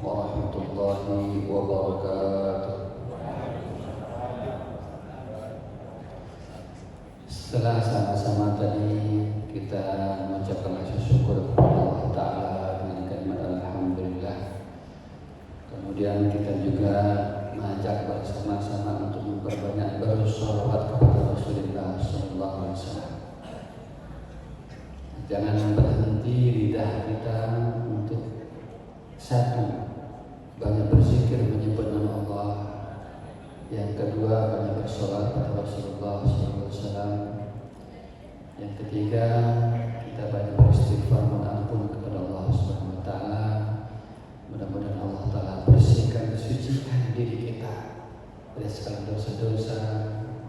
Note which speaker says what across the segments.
Speaker 1: warahmatullahi wabarakatuh. Setelah sama-sama tadi kita mengucapkan rasa syukur kepada Allah Ta'ala dengan kalimat Alhamdulillah. Kemudian kita juga mengajak bersama-sama untuk memperbanyak bersolawat kepada Rasulullah Sallallahu Alaihi Wasallam. Jangan berhenti lidah kita untuk satu, banyak berzikir menyebut nama Allah. Yang kedua, banyak bersolawat kepada Rasulullah Sallallahu Alaihi Wasallam. Yang ketiga, kita banyak beristighfar mohon ampun kepada Allah Subhanahu Wa Taala. Mudah-mudahan Allah Taala bersihkan, sucikan diri kita dari segala dosa-dosa,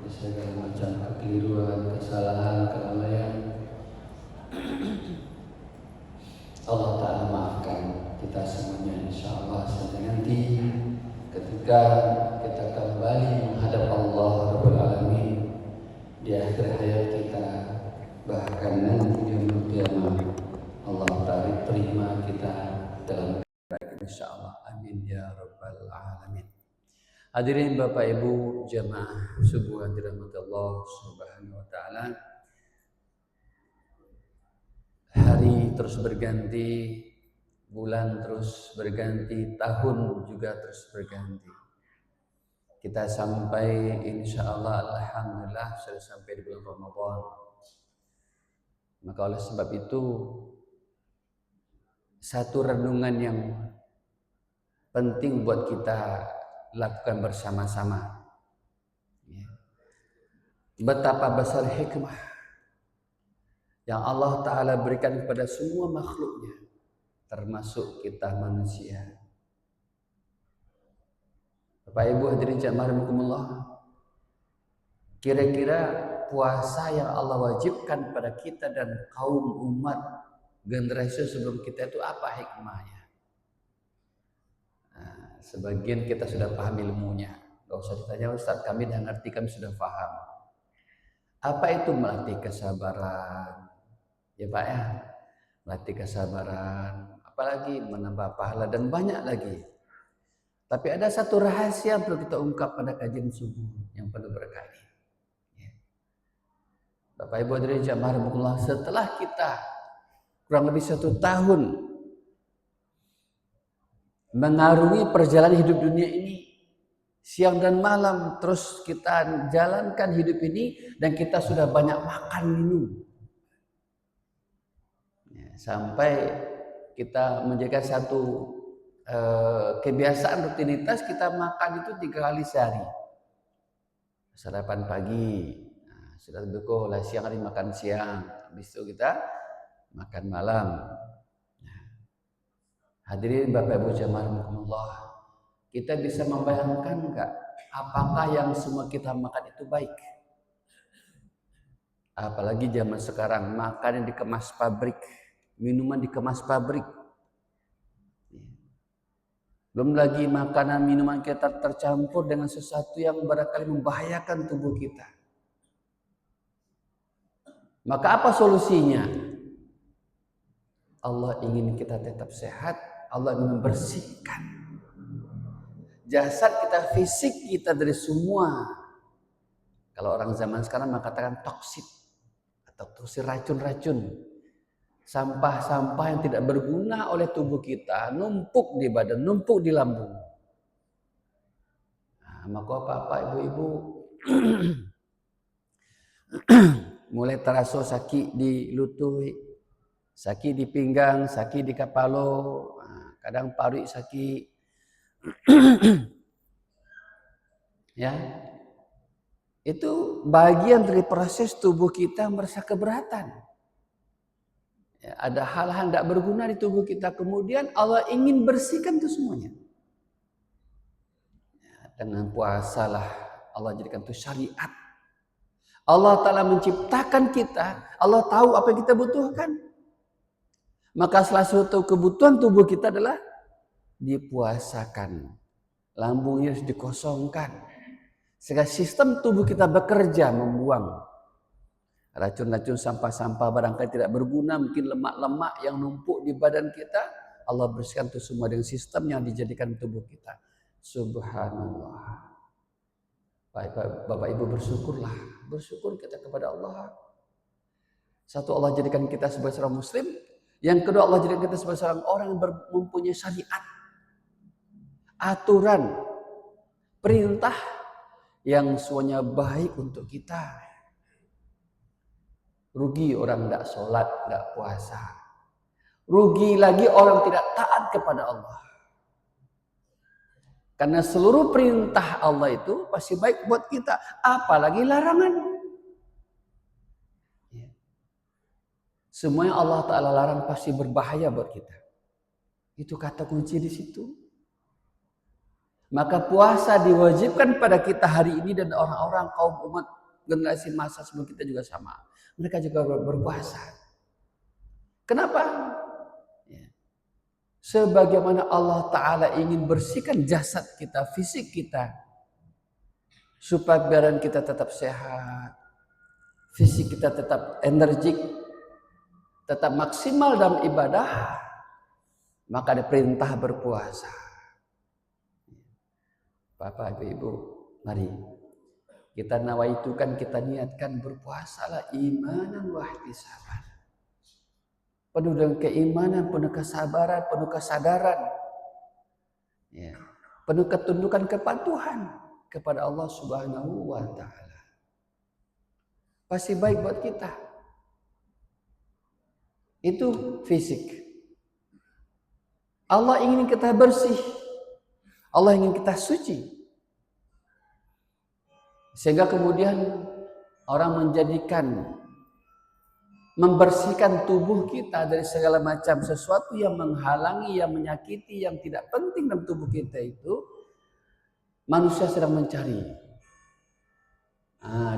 Speaker 1: dari segala macam kekeliruan, kesalahan, kelalaian. Allah Ta'ala maafkan kita semuanya insyaAllah sampai nanti ketika kita kembali menghadap Allah Rabbul Alamin di akhir hayat kita, bahkan nanti di yaumul qiyamah Allah Ta'ala terima kita dalam kebaikan insyaAllah. Amin ya Rabbal Alamin. Hadirin Bapak Ibu jamaah subuh yang dirahmati Allah Subhanahu Wa Ta'ala. Hari terus berganti, bulan terus berganti, tahun juga terus berganti. Kita sampai insya Allah alhamdulillah sudah sampai di bulan Ramadan. Maka oleh sebab itu satu renungan yang penting buat kita lakukan bersama-sama. Betapa besar hikmah yang Allah Ta'ala berikan kepada semua makhluknya, termasuk kita manusia. Bapak Ibu hadirin jamaah rahimakumullah, kira-kira puasa yang Allah wajibkan pada kita dan kaum umat generasi sebelum kita itu apa hikmahnya? Nah, sebagian kita sudah paham ilmunya, gak usah ditanya Ustaz, kami dah ngerti, kami sudah paham. Apa itu melatih kesabaran? Ya Pak ya, melatih kesabaran, apalagi menambah pahala dan banyak lagi. Tapi ada satu rahasia yang perlu kita ungkap pada kajian subuh yang penuh berkah ini. Bapak Ibu hadirin jamaah rahimakumullah, setelah kita kurang lebih 1 tahun mengarungi perjalanan hidup dunia ini, siang dan malam terus kita jalankan hidup ini, dan kita sudah banyak makan minum. Sampai kita menjaga satu kebiasaan rutinitas, kita makan itu 3 kali sehari. Sarapan pagi, sudah berbuka, oleh siang hari makan siang, habis itu kita makan malam. Hadirin Bapak Ibu jamaah rahimakumullah, kita bisa membayangkan enggak apakah yang semua kita makan itu baik? Apalagi zaman sekarang, makan yang dikemas pabrik, minuman dikemas pabrik. Belum lagi makanan minuman kita tercampur dengan sesuatu yang barangkali membahayakan tubuh kita. Maka apa solusinya? Allah ingin kita tetap sehat, Allah ingin membersihkan jasad kita, fisik kita dari semua. Kalau orang zaman sekarang mengatakan toksit atau toksik, racun-racun. Sampah-sampah yang tidak berguna oleh tubuh kita numpuk di badan, numpuk di lambung. Nah, maka Bapak Ibu-ibu mulai terasa sakit di lutut, sakit di pinggang, sakit di kepala, kadang paru sakit. Ya. Itu bagian dari proses tubuh kita merasa keberatan. Ya, ada hal-hal tidak berguna di tubuh kita, kemudian Allah ingin bersihkan itu semuanya. Ya, dengan puasalah Allah jadikan itu syariat. Allah Ta'ala menciptakan kita, Allah tahu apa yang kita butuhkan. Maka salah satu kebutuhan tubuh kita adalah dipuasakan. Lambungnya harus dikosongkan. Sehingga sistem tubuh kita bekerja membuang racun-racun, sampah-sampah barangkali tidak berguna, mungkin lemak-lemak yang numpuk di badan kita, Allah bersihkan itu semua dengan sistem yang dijadikan tubuh kita. Subhanallah. Bapak Ibu bersyukurlah. Bersyukur kita kepada Allah. Satu, Allah jadikan kita sebagai seorang muslim. Yang kedua, Allah jadikan kita sebagai seorang orang yang mempunyai syariat, aturan, perintah yang semuanya baik untuk kita. Rugi orang tidak sholat, tidak puasa. Rugi lagi orang tidak taat kepada Allah. Karena seluruh perintah Allah itu pasti baik buat kita. Apalagi larangan. Semua yang Allah Ta'ala larang pasti berbahaya buat kita. Itu kata kunci di situ. Maka puasa diwajibkan pada kita hari ini dan orang-orang kaum umat generasi masa sebelum kita juga sama. Mereka juga berpuasa. Kenapa? Sebagaimana Allah Ta'ala ingin bersihkan jasad kita, fisik kita. Supaya badan kita tetap sehat. Fisik kita tetap energik. Tetap maksimal dalam ibadah. Maka ada perintah berpuasa. Bapak, Ibu, mari. Kita nawaitukan, kita niatkan berpuasalah imanan wa ihtisaban. Penuh dengan keimanan, penuh kesabaran, penuh kesadaran. Ya. Penuh ketundukan kepatuhan kepada Allah Subhanahu wa Ta'ala. Pasti baik buat kita. Itu fisik. Allah ingin kita bersih. Allah ingin kita suci. Sehingga kemudian orang menjadikan membersihkan tubuh kita dari segala macam sesuatu yang menghalangi, yang menyakiti, yang tidak penting dalam tubuh kita itu, manusia sedang mencari.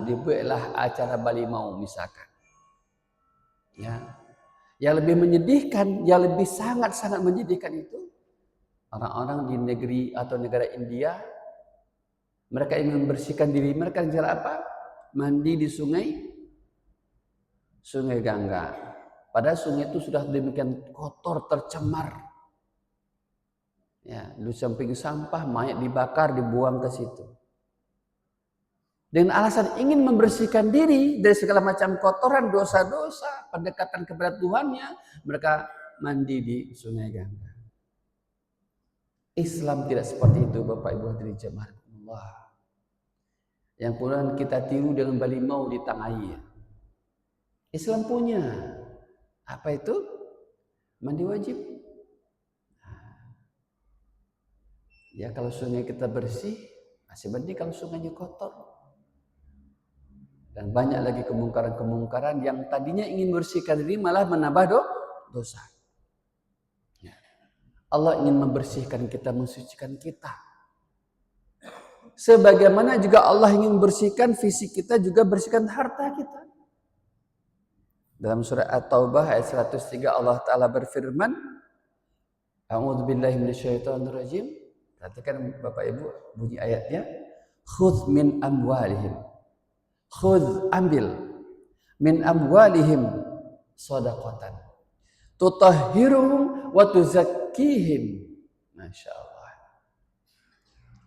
Speaker 1: Dibuatlah acara Bali Mau misalkan. Ya. Yang lebih menyedihkan, yang lebih sangat-sangat menyedihkan itu, orang-orang di negeri atau negara India, mereka ingin membersihkan diri mereka dengan cara apa? Mandi di Sungai Gangga. Padahal sungai itu sudah demikian kotor, tercemar. Ya, di samping sampah, mayat dibakar, dibuang ke situ. Dengan alasan ingin membersihkan diri dari segala macam kotoran, dosa-dosa, pendekatan kepada Tuhannya, mereka mandi di Sungai Gangga. Islam tidak seperti itu, Bapak Ibu hadirin jemaah Allah. Yang kemudian kita tiru dengan Bali Mau di Tangaiya. Islam punya apa itu? Mandi wajib. Ya kalau sungai kita bersih, masih mandi kalau sungainya kotor. Dan banyak lagi kemungkaran-kemungkaran yang tadinya ingin bersihkan diri malah menambah dosa. Ya. Allah ingin membersihkan kita, mensucikan kita. Sebagaimana juga Allah ingin membersihkan fisik kita, juga bersihkan harta kita. Dalam surah At-Taubah ayat 103 Allah Ta'ala berfirman, A'udzubillahi minasyaitonirrajim. Perhatikan Bapak Ibu bunyi ayatnya. Khudh min amwalihim. Khudh, ambil. Min amwalihim shadaqatan. Tutahhiruhum wa tuzakkihim. Masya Allah.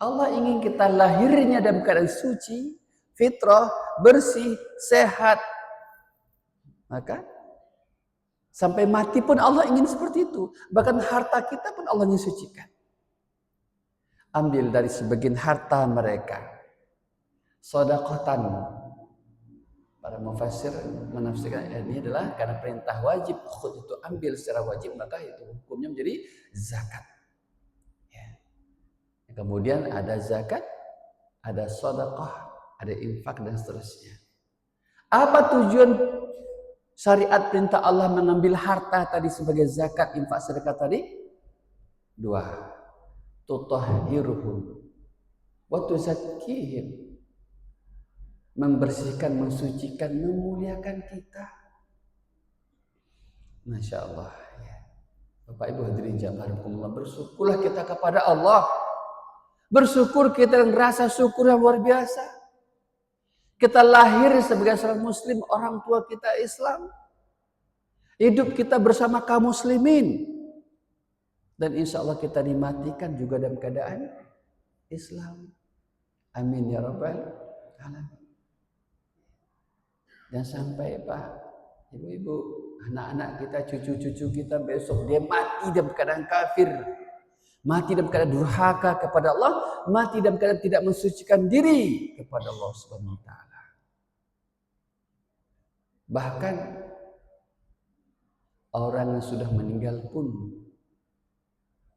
Speaker 1: Allah ingin kita lahirnya dalam keadaan suci, fitrah, bersih, sehat. Maka sampai mati pun Allah ingin seperti itu. Bahkan harta kita pun Allah ingin sucikan. Ambil dari sebagian harta mereka. Shadaqatan. Para mufassir menafsirkan ini adalah karena perintah wajib. Khud itu ambil secara wajib, maka itu hukumnya menjadi zakat. Ya. Kemudian ada zakat, ada shadaqah, ada infak dan seterusnya. Apa tujuan syariat perintah Allah mengambil harta tadi sebagai zakat, infak, sedekah tadi? Dua. Tutahhiruhum wa tuzakkihim. Membersihkan, mensucikan, memuliakan kita. Masya Allah. Bapak Ibu hadirin jamaah rahimakumullah, bersyukurlah kita kepada Allah. Bersyukur kita dengan rasa syukur yang luar biasa. Kita lahir sebagai seorang muslim, orang tua kita Islam. Hidup kita bersama kaum muslimin. Dan insya Allah kita dimatikan juga dalam keadaan Islam. Amin ya rabbal alamin. Dan sampai Pak, ibu-ibu, anak-anak kita, cucu-cucu kita besok dia mati dalam keadaan kafir, mati dalam keadaan durhaka kepada Allah, mati dalam keadaan tidak mensucikan diri kepada Allah Subhanahu wa taala. Bahkan orang yang sudah meninggal pun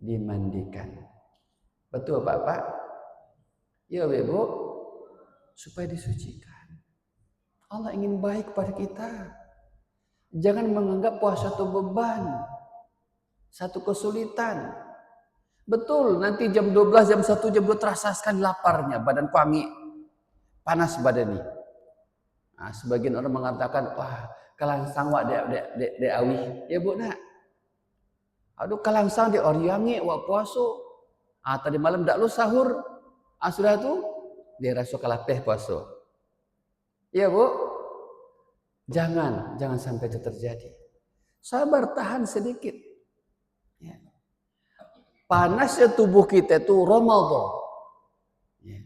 Speaker 1: dimandikan. Betul Bapak? Ya Ibu, supaya disucikan. Allah ingin baik kepada kita. Jangan menganggap puasa itu beban, satu kesulitan. Betul, nanti jam 12, jam 1, jam 2 terasa sekali laparnya, badan wangi, panas badan ini. Nah, sebagian orang mengatakan, wah, kalangsang wak de awi. Ya Bu nak. Aduh kalangsang de oriangi wak puasa. Tadi malam dak lu sahur. Sudah tu dia rasa kalapeh puasa. Ya Bu, jangan sampai itu terjadi. Sabar, tahan sedikit. Ya. Panasnya tubuh kita itu Ramadan. Ya.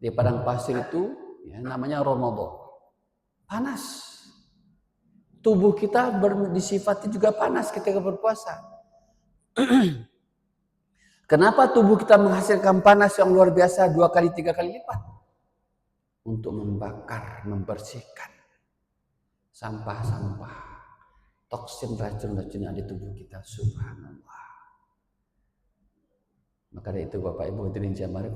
Speaker 1: Di padang pasir itu ya, namanya Ramadan. Panas. Tubuh kita disifati juga panas ketika berpuasa. Kenapa tubuh kita menghasilkan panas yang luar biasa 2 kali 3 kali lipat? Untuk membakar, membersihkan sampah-sampah, toksin, racun-racun yang ada di tubuh kita. Subhanallah. Maka dari itu Bapak Ibu hadirin jamaah,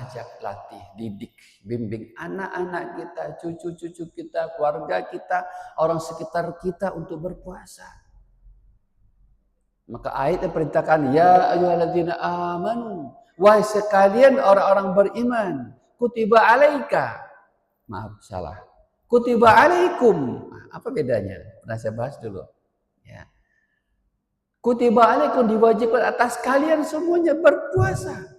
Speaker 1: ajak, latih, didik, bimbing anak-anak kita, cucu-cucu kita, keluarga kita, orang sekitar kita untuk berpuasa. Maka ayat yang perintahkan, ya ayyuhalladzina amanu, wahai sekalian orang-orang beriman, kutiba alaika. Maaf, salah. Kutiba alaikum. Apa bedanya? Pernah saya bahas dulu. Ya. Kutiba alaikum, diwajibkan atas kalian semuanya berpuasa.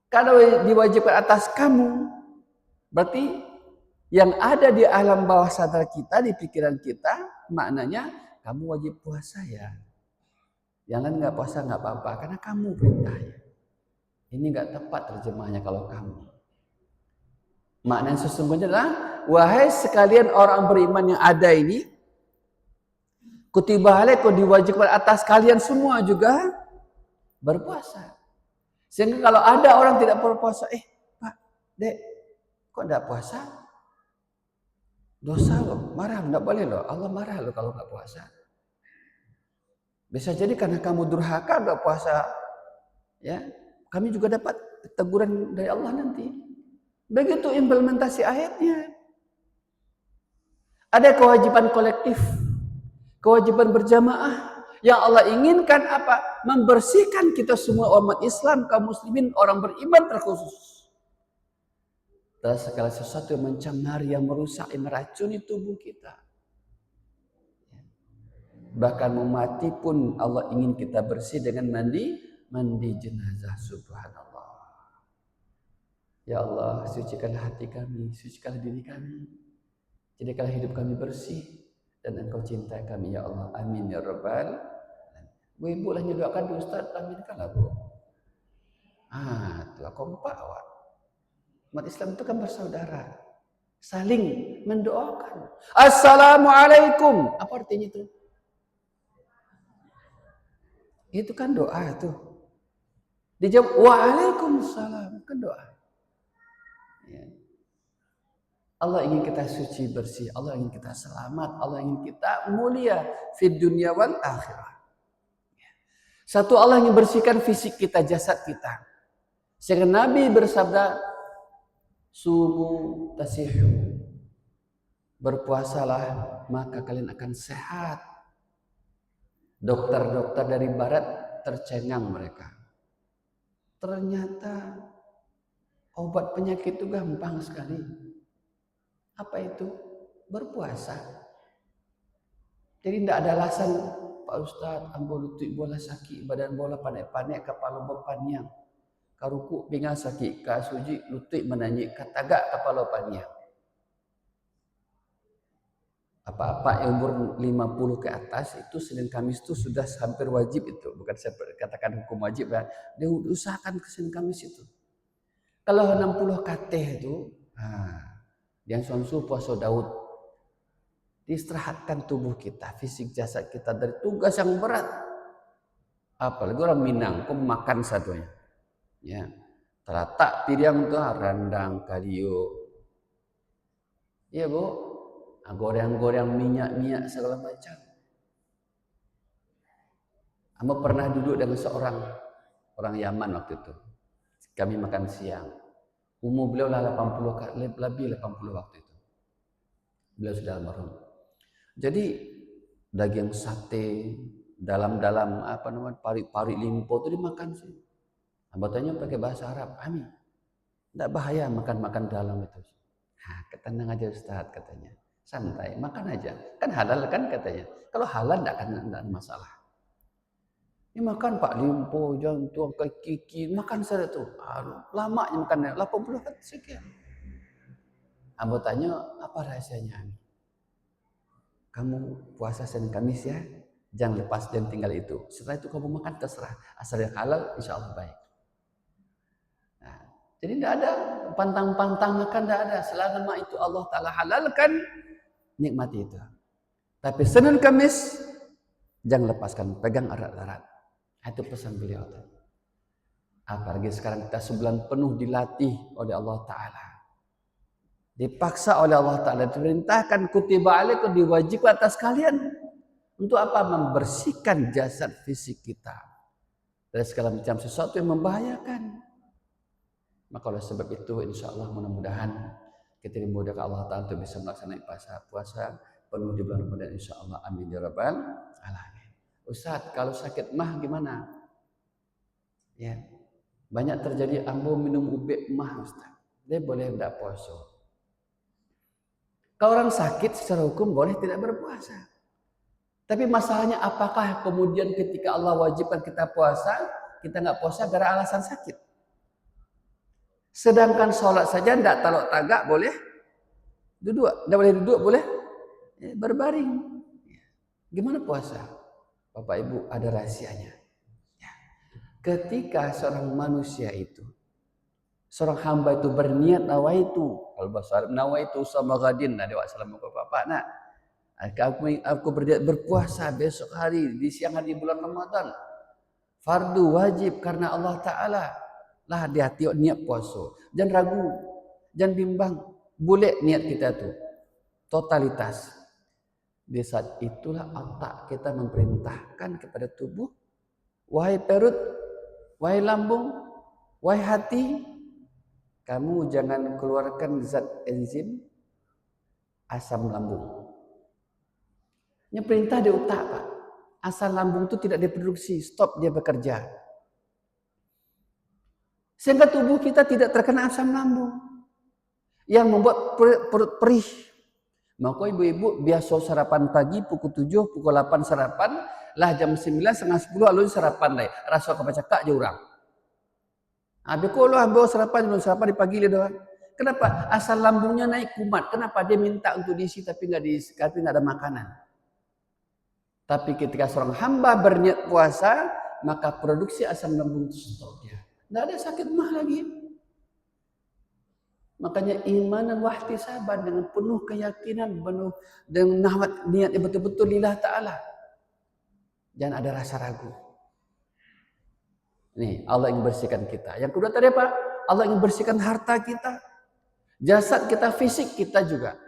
Speaker 1: Kalau diwajibkan atas kamu, berarti yang ada di alam bawah sadar kita, di pikiran kita, maknanya kamu wajib puasa ya. Jangan nggak puasa nggak apa-apa, karena kamu perintahnya. Ini nggak tepat terjemahnya kalau kamu. Maknanya sesungguhnya adalah, wahai sekalian orang beriman yang ada ini, kutiba alaikum, diwajibkan atas kalian semua juga berpuasa. Sehingga kalau ada orang tidak berpuasa, Pak, Dek, kok tidak puasa? Dosa loh, marah, tidak boleh loh. Allah marah loh kalau nggak puasa. Bisa jadi karena kamu durhaka nggak puasa, ya, kami juga dapat teguran dari Allah nanti. Begitu implementasi ayatnya. Ada kewajiban kolektif, kewajiban berjamaah yang Allah inginkan apa? Membersihkan kita semua umat Islam, kaum muslimin, orang beriman terkhusus dari segala sesuatu yang mencemari, yang merusak, yang meracuni tubuh kita. Bahkan memati pun Allah ingin kita bersih dengan mandi jenazah. Subhanallah. Ya Allah, sucikanlah hati kami, sucikanlah diri kami, jadikanlah hidup kami bersih dan Engkau cintai kami ya Allah. Amin ya rabbal alamin. Bu ibu lah doakan di Ustaz, aminkanlah Bu. Telah kompak awak. Umat Islam itu kan bersaudara, saling mendoakan. Assalamualaikum. Apa artinya itu? Itu kan doa itu. Dijawab waalaikumsalam, kan doa. Ya. Allah ingin kita suci bersih, Allah ingin kita selamat, Allah ingin kita mulia fid dunya wal akhirah. Satu, Allah ingin bersihkan fisik kita, jasad kita. Sehingga Nabi bersabda, sumu tasihu, berpuasalah maka kalian akan sehat. Dokter-dokter dari barat tercengang mereka. Ternyata obat penyakit itu gampang sekali. Apa itu? Berpuasa. Jadi tidak ada alasan, Pak Ustadz, ambo lutut bola sakit, badan bola panek-panek, kepala berpaniang. Karuku pinggang sakit, kasuji lutut menanyik, katagak kepala paniang.
Speaker 2: Apa-apa yang umur 50 ke atas itu Senin Kamis itu sudah hampir wajib itu. Bukan saya katakan hukum wajib ya. Dia usahakan ke Senin Kamis itu. Kalau 60 KT itu, yang sonsu puasa Daud. Diistirahatkan tubuh kita, fisik jasad kita dari tugas yang berat. Apalagi orang Minang, kok makan satunya. Ya. Teratak piriang tuh rendang, kalio. Iya Bu, goreng-goreng minyak segala macam. Amba pernah duduk dengan seorang orang Yaman waktu itu. Kami makan siang. Umur beliau lah 80, lebih 80 waktu itu. Beliau sudah almarhum. Jadi daging sate dalam pari limpo itu dimakan sih. Amba tanya pakai bahasa Arab, Ami, tidak bahaya makan dalam itu. Tenang aja Ustaz katanya. Santai, makan aja. Kan halal kan katanya. Kalau halal tidak ada masalah. Ini makan Pak Limpo, jantung, kiki, makan saja tuh. Lamanya makannya, 80 kan sekian. Amba tanya, apa rahasianya? Kamu puasa Senin Kamis ya, jangan lepas dan tinggal itu. Setelah itu kamu makan terserah. Asal yang halal, insya Allah baik. Nah, jadi tidak ada pantang-pantang makan, tidak ada. Selama itu Allah Ta'ala halalkan, nikmati itu. Tapi Senin Kamis jangan lepaskan, pegang erat-erat. Itu pesan beliau. Apalagi sekarang kita sebulan penuh dilatih oleh Allah Ta'ala. Dipaksa oleh Allah Ta'ala. Diperintahkan kutiba alaikum, diwajibkan atas kalian. Untuk apa? Membersihkan jasad fisik kita dari segala macam sesuatu yang membahayakan. Maka oleh sebab itu insya Allah mudah-mudahan kita dimudahkan Allah Ta'ala untuk bisa melaksanakan puasa penuh di bulan Ramadan insya Allah. Amin ya rabbal alamin. Ustaz, kalau sakit mah gimana? Ya, banyak terjadi ambo minum ube mah Ustaz. Dia boleh tidak puasa. Kalau orang sakit secara hukum boleh tidak berpuasa. Tapi masalahnya apakah kemudian ketika Allah wajibkan kita puasa, kita nggak puasa gara alasan sakit? Sedangkan sholat saja tidak talok tagak boleh duduk, tidak boleh duduk boleh berbaring. Gimana puasa? Bapak Ibu ada rahasianya. Ketika seorang manusia itu, seorang hamba itu berniat nawaitu, kalau bahasa Arab nawaitu sama gadin, ada wassalamualaikum bapak. Nah, aku berniat berpuasa besok hari di siang hari bulan Ramadan. Fardu wajib karena Allah Ta'ala. Lah di hati niat puasa. Jangan ragu, jangan bimbang. Boleh niat kita tuh. Totalitas. Di saat itulah otak kita memerintahkan kepada tubuh. Wahai perut, wahai lambung, wahai hati, kamu jangan keluarkan zat enzim asam lambung. Ini perintah di otak Pak. Asam lambung itu tidak diproduksi, stop dia bekerja. Sehingga tubuh kita tidak terkena asam lambung yang membuat perut perih. Maka ibu-ibu biasa sarapan pagi pukul 7, pukul 8 sarapan, lah jam 9, setengah 10 lalu sarapan deh. Rasa kebaca kak je orang. Habis kalau ambil sarapan di pagi dia. Kenapa? Asam lambungnya naik kumat. Kenapa? Dia minta untuk diisi tapi nggak ada makanan. Tapi ketika seorang hamba berniat puasa, maka produksi asam lambung itu stop dia. Tidak ada sakit mah lagi. Makanya iman dan wahtisaban dengan penuh keyakinan, penuh dengan niat yang betul-betul lillah ta'ala. Jangan ada rasa ragu. Nih, Allah ingin bersihkan kita. Yang kedua tadi apa? Allah ingin bersihkan harta kita. Jasad kita, fisik kita juga.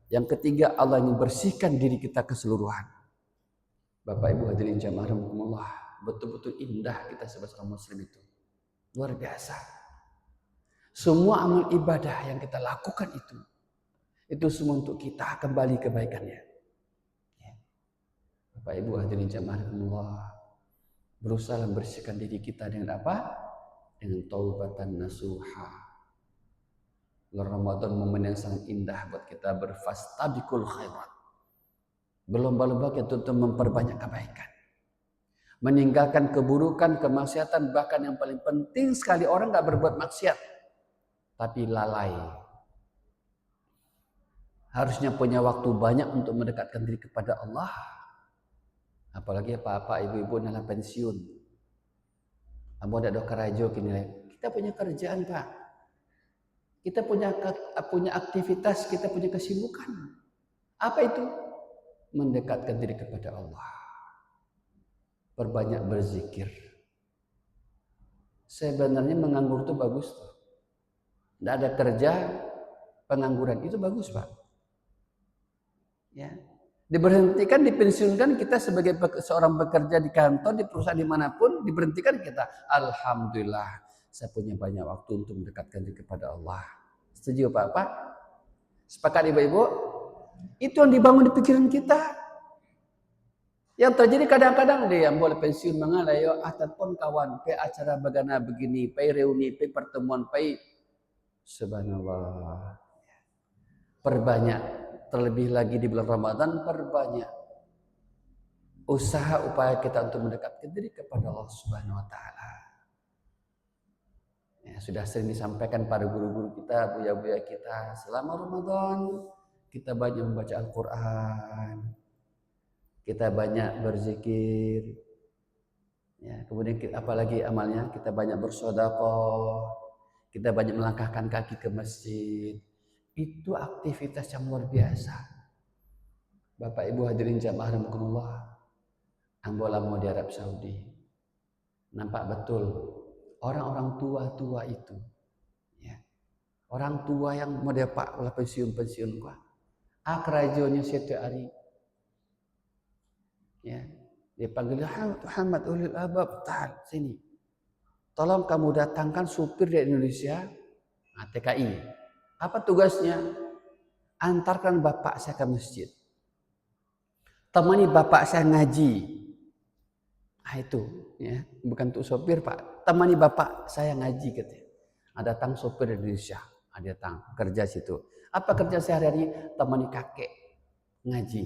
Speaker 2: Yang ketiga, Allah ingin bersihkan diri kita keseluruhan. Bapak Ibu hadirin jamaah rahimakumullah, betul-betul indah kita sebagai seorang muslim itu. Luar biasa. Semua amal ibadah yang kita lakukan itu semua untuk kita kembali kebaikannya. Bapak Ibu hadirin jamaah rahimakumullah, berusaha membersihkan diri kita dengan apa? Dengan taubatan nasuha. Bulan Ramadan momen yang sangat indah buat kita berfastabiqul khairat. Berlomba-lomba kita untuk memperbanyak kebaikan. Meninggalkan keburukan, kemaksiatan, bahkan yang paling penting sekali orang gak berbuat maksiat, tapi lalai. harusnya punya waktu banyak untuk mendekatkan diri kepada Allah. Apalagi bapak ibu-ibu dalam pensiun. Ambo ada karajo kini. Kita punya kerjaan, Pak. Kita punya aktivitas, kita punya kesibukan. Apa itu? Mendekatkan diri kepada Allah. Perbanyak berzikir. Sebenarnya menganggur itu bagus tuh. Tidak ada kerja, pengangguran itu bagus, Pak. Ya. Diberhentikan, dipensiunkan kita sebagai seorang pekerja di kantor, di perusahaan dimanapun, diberhentikan kita. Alhamdulillah, saya punya banyak waktu untuk mendekatkan diri kepada Allah. Setuju Pak? Sepakat ibu-ibu? Itu yang dibangun di pikiran kita. Yang terjadi kadang-kadang dia yang boleh pensiun mengalayo ataupun kawan, pe acara bagana begini, pe reuni, pe pertemuan, pe subhanallah. Perbanyak, terlebih lagi di bulan Ramadan, perbanyak usaha upaya kita untuk mendekatkan diri kepada Allah Subhanahu wa taala. Ya, sudah sering disampaikan pada guru-guru kita, buya-buya kita, selama Ramadan kita banyak membaca Al-Qur'an. Kita banyak berzikir. Ya, kemudian apalagi amalnya, kita banyak bersedekah. Kita banyak melangkahkan kaki ke masjid. Itu aktivitas yang luar biasa. Bapak Ibu hadirin jamaah rahimakumullah. Ambola mau di Arab Saudi. Nampak betul orang-orang tua-tua itu. Ya. Orang tua yang mau dapat oleh pensiun-pensiun gua. Akrajonya setiap hari. Ya. Dia panggil Muhammad ulil albab, tahan sini. Tolong kamu datangkan supir dari Indonesia, TKI. Apa tugasnya? Antarkan bapak saya ke masjid. Temani bapak saya ngaji. Nah itu, ya, bukan untuk sopir Pak. Temani bapak saya ngaji katanya. Ada datang sopir dari Indonesia, ada datang kerja situ. Apa kerja sehari-hari? Temani kakek ngaji.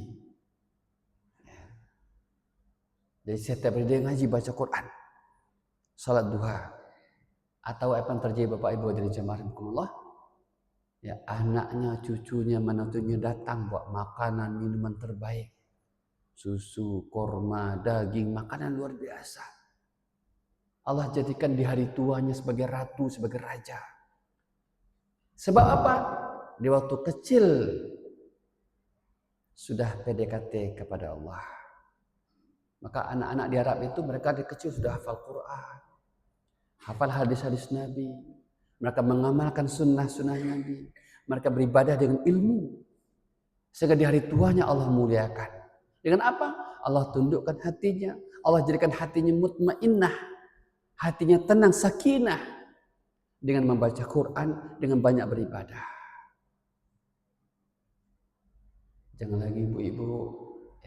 Speaker 2: Ya. Jadi setiap hari dia ngaji baca Quran, salat duha. Atau apa yang terjadi Bapak Ibu dari jemaah rahimakumullah? Ya, anaknya, cucunya, menantunya datang buat makanan, minuman terbaik. Susu, korma, daging, makanan luar biasa. Allah jadikan di hari tuanya sebagai ratu, sebagai raja. Sebab apa? Di waktu kecil sudah PDKT kepada Allah. Maka anak-anak di Arab itu mereka di kecil sudah hafal Quran, hafal hadis-hadis Nabi. Mereka mengamalkan sunnah-sunnah Nabi. Mereka beribadah dengan ilmu. Sehingga di hari tuanya Allah muliakan. Dengan apa? Allah tundukkan hatinya. Allah jadikan hatinya mutmainnah. Hatinya tenang, sakinah. Dengan membaca Quran, dengan banyak beribadah. Jangan lagi ibu-ibu.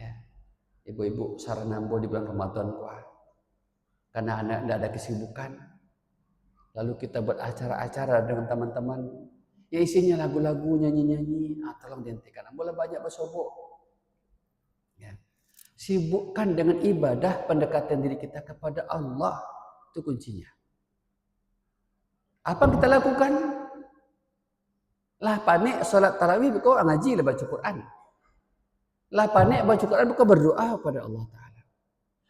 Speaker 2: Ya. Ibu-ibu saranambo di bulan Ramadan. Karena anak tidak ada kesibukan. Lalu kita buat acara-acara dengan teman-teman. Ya isinya lagu-lagu, nyanyi-nyanyi. Tolong dihentikan. Boleh banyak bersobok. Ya. Sibukkan dengan ibadah, pendekatan diri kita kepada Allah. Itu kuncinya. Apa yang kita lakukan? Lah panik sholat tarawih, kau ngaji lah baca Quran. Lah panik baca Quran, kau berdoa kepada Allah Ta'ala.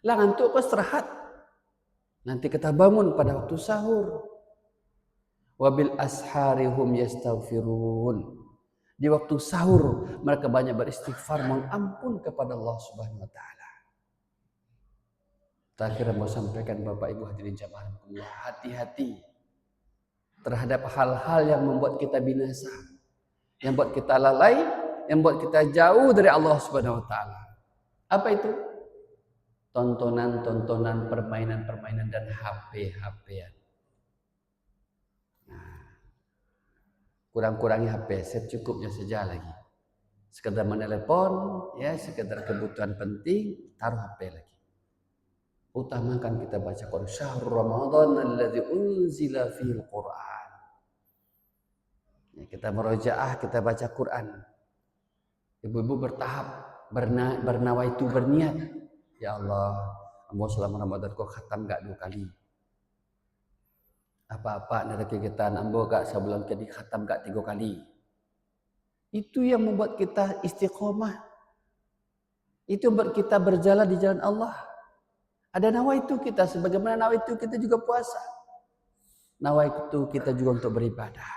Speaker 2: Lah ngantuk kau istirahat. Nanti kita bangun pada waktu sahur. Wabil asharihum yastaghfirun. Di waktu sahur mereka banyak beristighfar, mohon ampun kepada Allah Subhanahu wa taala. Terakhir mau sampaikan Bapak Ibu hadirin jamaah, hati-hati terhadap hal-hal yang membuat kita binasa, yang membuat kita lalai, yang membuat kita jauh dari Allah Subhanahu wa taala. Apa itu? Tontonan-tontonan, permainan-permainan dan HP-HPan. Kurang-kurangi HP, secukupnya saja lagi. Sekedar menelepon, ya, sekedar kebutuhan penting, taruh HP lagi. Utamakan kita baca Quran. Syahrul Ramadan alladzi unzila fil Quran. Ya, kita merojaah, kita baca Quran. Ibu-ibu bertahap, bernawaitu, berniat. Ya Allah, ambo selama Ramadan kok khatam enggak 2 kali. Apa-apa ada kegiatan ambo gak sebulan kali khatam gak 3 kali. Itu yang membuat kita istiqomah. Itu yang membuat kita berjalan di jalan Allah. Ada nawaitu kita, sebagaimana nawaitu kita juga puasa. Nawaitu kita juga untuk beribadah.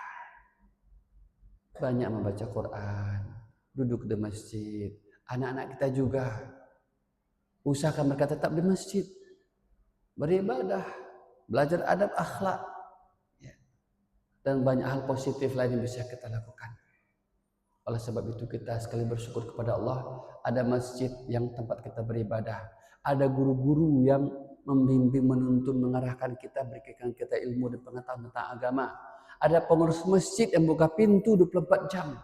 Speaker 2: Banyak membaca Quran, duduk di masjid. Anak-anak kita juga usahakan mereka tetap di masjid, beribadah, belajar adab akhlak, ya. Dan banyak hal positif lain yang bisa kita lakukan. Oleh sebab itu kita sekali bersyukur kepada Allah, ada masjid yang tempat kita beribadah, ada guru-guru yang membimbing, menuntun, mengarahkan kita, berikan kita ilmu dan pengetahuan tentang agama. Ada pengurus masjid yang buka pintu 24 jam.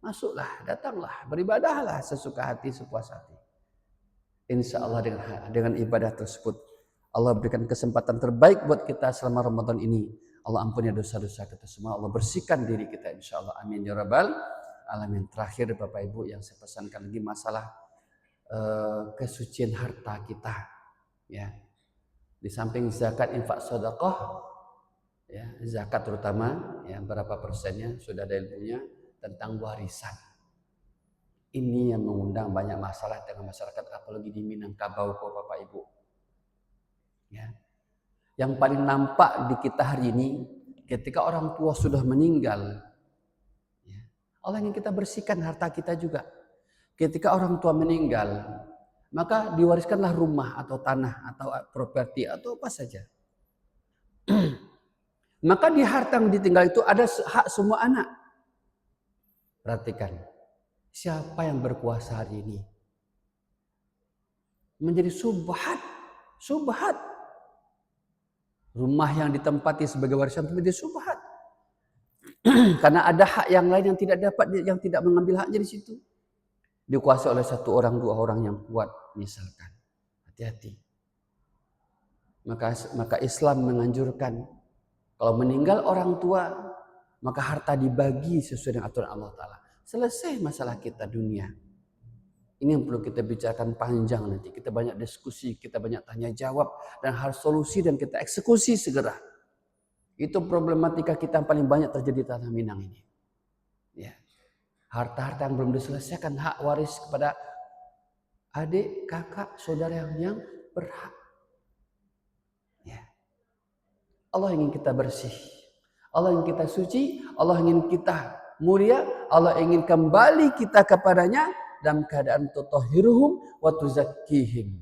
Speaker 2: Masuklah, datanglah, beribadahlah sesuka hati, sepuas hati. Insya Allah dengan ibadah tersebut Allah berikan kesempatan terbaik buat kita selama Ramadan ini. Allah ampuni dosa-dosa kita semua. Allah bersihkan diri kita insya Allah. Amin ya rabbal alamin. Terakhir Bapak Ibu yang saya pesankan lagi masalah kesucian harta kita. Ya, di samping zakat, infak, sedekah, ya, zakat terutama, ya, berapa persennya sudah ada ilmunya tentang warisan. Ini yang mengundang banyak masalah dengan masyarakat, apalagi di Minangkabau, Bapak Ibu. Ya. Yang paling nampak di kita hari ini, ketika orang tua sudah meninggal, ya, Allah ingin kita bersihkan harta kita juga. Ketika orang tua meninggal, maka diwariskanlah rumah atau tanah atau properti atau apa saja. Maka di harta yang ditinggal itu ada hak semua anak. Perhatikan, siapa yang berkuasa hari ini? Menjadi subhat. Rumah yang ditempati sebagai warisan itu menjadi subhat. Karena ada hak yang lain yang tidak dapat, yang tidak mengambil haknya di situ. Dikuasai oleh satu orang, dua orang yang kuat misalkan. Hati-hati. Maka Islam menganjurkan kalau meninggal orang tua, maka harta dibagi sesuai dengan aturan Allah Ta'ala. Selesai masalah kita dunia. Ini yang perlu kita bicarakan panjang nanti. Kita banyak diskusi, kita banyak tanya jawab, dan harus solusi dan kita eksekusi segera. Itu problematika kita yang paling banyak terjadi di Tanah Minang ini. Ya. Harta-harta yang belum diselesaikan, hak waris kepada adik, kakak, saudara yang berhak. Ya. Allah ingin kita bersih. Allah ingin kita suci. Allah ingin kita mulia. Allah ingin kembali kita kepadanya dalam keadaan tutahhiruhum wa tuzakkihim.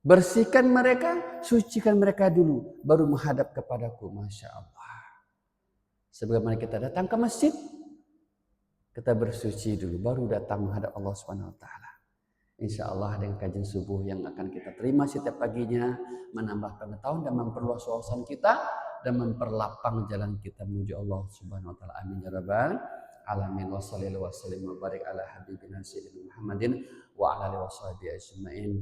Speaker 2: Bersihkan mereka, sucikan mereka dulu, baru menghadap kepadaku. Masya Allah. Sebagaimana kita datang ke masjid, kita bersuci dulu, baru datang menghadap Allah Subhanahu Wa Taala. Insya Allah dengan kajian subuh yang akan kita terima setiap paginya, menambah pengetahuan dan memperluas wawasan kita dan memperlapang jalan kita menuju Allah Subhanahu Wa Taala. Amin ya rabbal alamin. Wassallallahu wasallim wa barik ala habibina sayyidina Muhammadin wa ala alihi washabihi ajmain.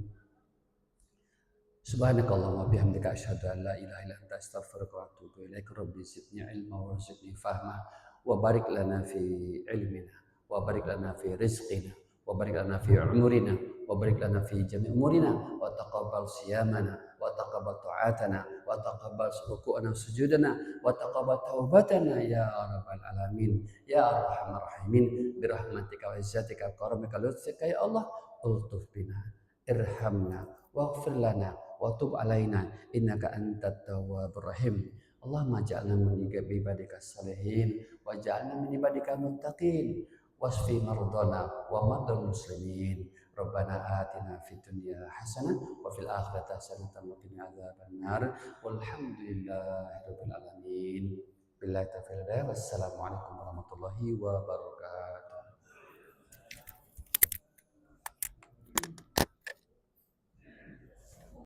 Speaker 2: Subhanakallahumma bihamdika asyhadu an la ilaha illa anta astaghfiruka wa atubu ilaik. Rabbi zidni ilma warzuqni fahma wa barik lana fi ilmina wa barik lana fi rizqina wa barik lana fi umurina wa barik lana fi jami' umurina wa taqabbal siyamana wa taqabbal ta'atana wa taqabbal ruku'ana sujudana wa taqabbal taubatana ya rabbal alamin ya arhamar rahimin birahmatika wa izzatika wa karamika lutfika ya Allah ultuf bina irhamna waghfir lana wa tub alaina innaka antat tawwabur rahim. Allahumma ja'alna min ibadika salihin wa ja'alna min ibadika muttaqin wasfi mardana wa mardal muslimin. Rabbana atina fid dunya hasanah wa fil akhirati hasanah wa qina adzabannar. Walhamdulillahirabbil alamin. Billahi taufiq. Wassalamualaikum warahmatullahi wabarakatuh.